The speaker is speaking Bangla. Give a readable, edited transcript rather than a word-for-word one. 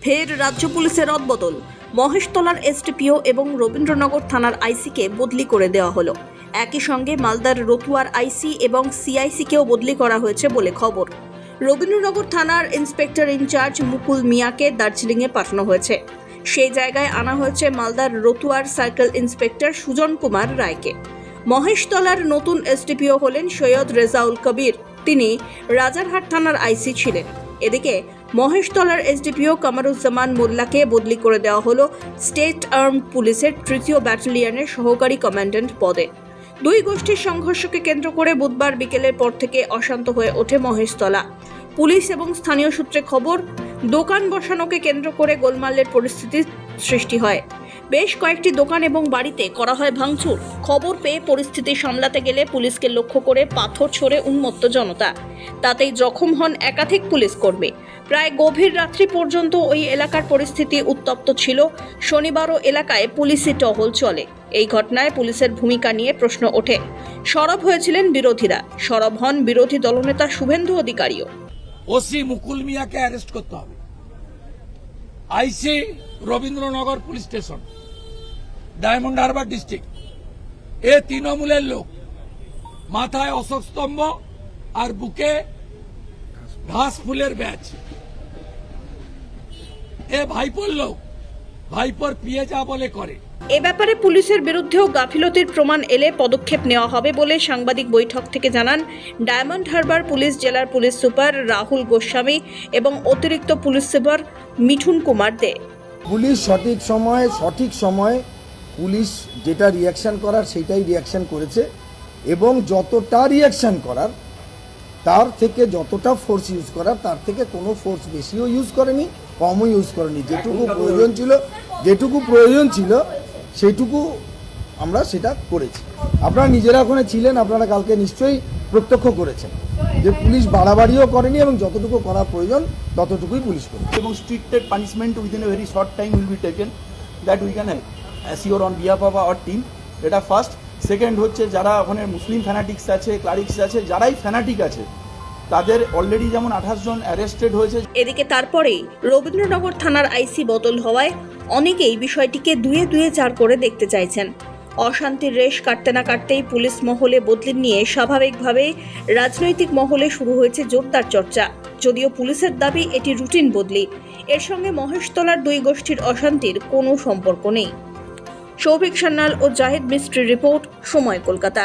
ফের রাজ্য পুলিশের রদবদল। মহেশতলার এসডিপিও এবং রবীন্দ্রনগর থানার আইসিকে বদলি করে দেওয়া হলো। একই সঙ্গে মালদার রতুয়ার আইসি এবং সিআইসিকেও বদলি করা হয়েছে বলে খবর। রবীন্দ্রনগর থানার ইন্সপেক্টর ইনচার্জ মুকুল মিয়াকে দার্জিলিংয়ে পাঠানো হয়েছে। সেই জায়গায় আনা হয়েছে মালদার রতুয়ার সার্কেল ইন্সপেক্টর সুজন কুমার রায়কে। মহেশতলার নতুন এসডিপিও হলেন সৈয়দ রেজাউল কবির। তিনি রাজারহাট থানার আইসি ছিলেন। এদিকে মহেশতলার এসডিপিও কামারুজ্জামান মোল্লাকে বদলি করে দেওয়া হলো স্টেট আর্মড পুলিশের ৩য় ব্যাটালিয়নের সহকারী কমান্ড্যান্ট পদে। দুই গোষ্ঠীর সংঘর্ষকে কেন্দ্র করে বুধবার বিকেলের পর থেকে অশান্ত হয়ে ওঠে মহেশতলা। পুলিশ এবং স্থানীয় সূত্রে খবর, দোকান বসানোকে কেন্দ্র করে গোলমালের পরিস্থিতির সৃষ্টি হয়। বেশ কয়েকটি দোকান এবং বাড়িতে করা হয় ভাঙচুর। খবর পেয়ে পরিস্থিতি সামলাতে গেলে পুলিশকে লক্ষ্য করে পাথর ছোড়ে উন্মত্ত জনতা। তাতেই জখম হন একাধিক পুলিশ কর্মী। প্রায় গভীর রাত্রি পর্যন্ত ওই এলাকার পরিস্থিতি উত্তপ্ত ছিল। শনিবারও এলাকায় পুলিশি টহল চলে। এই ঘটনায় পুলিশের ভূমিকা নিয়ে প্রশ্ন ওঠে। সরব হয়েছিলেন বিরোধীরা। সরব হন বিরোধী দলনেতা শুভেন্দু অধিকারীও। ওসি মুকুল মিয়াকে অ্যারেস্ট করতে হবে। IC Rabindranagar police station, Diamond Harbour district, এ তৃণমূলের লোক। মাথায় অশোক স্তম্ভ আর বুকে ঘাস ফুলের ব্যাচ। এ ভাইপোর লোক, ভাইপোর পিয়ে যা বলে করে। এ ব্যাপারে পুলিশের বিরুদ্ধেও গাফিলতির প্রমাণ এলে পদক্ষেপ নেওয়া হবে বলে সাংবাদিক বৈঠক থেকে জানান ডায়মন্ড হারবার পুলিশ জেলার পুলিশ সুপার রাহুল গোস্বামী এবং অতিরিক্ত পুলিশ সুপার মিঠুন কুমার দে। পুলিশ সঠিক সময় পুলিশ যেটা রিয়াকশন করার সেটাই রিয়াকশন করেছে, এবং যতটা রিয়াকশন করার তার থেকে যতটা ফোর্স ইউজ করার তার থেকে কোনো ফোর্স বেশিও ইউজ করেনি, কমও ইউজ করেনি। যেটুকু প্রয়োজন ছিল সেইটুকু আমরা সেটা করেছি। আপনারা নিজেরা ওখানে ছিলেন, আপনারা কালকে নিশ্চয়ই প্রত্যক্ষ করেছেন যে পুলিশ বাড়াবাড়িও করেনি এবং যতটুকু করা প্রয়োজন ততটুকুই পুলিশ করেছে। এবং stricted punishment within a very short time will be taken, that we can assure on behalf of our team. এটা ফার্স্ট। সেকেন্ড হচ্ছে, যারা ওখানে মুসলিম ফ্যানাটিক্স আছে, ক্লারিক্স আছে, যারাই ফ্যানাটিক আছে তাদের অলরেডি যেমন 28 জন অ্যারেস্টেড হয়েছে। এদিকে তারপরেই রবীন্দ্রনগর থানার আইসি বদল হওয়ায় অনেকেই বিষয়টিকে দুয়ে 4 করে দেখতে চাইছেন। অশান্তির রেশ কাটতে না কাটতেই পুলিশ মহলে বদলি নিয়ে স্বাভাবিকভাবেই রাজনৈতিক মহলে শুরু হয়েছে জোরদার চর্চা। যদিও পুলিশের দাবি এটি রুটিন বদলি। এর সঙ্গে মহেশতলার দুই গোষ্ঠীর অশান্তির কোনো সম্পর্ক নেই। সৌভিক সান্যাল ও জাহিদ মিস্ত্রির রিপোর্ট, সময়, কলকাতা।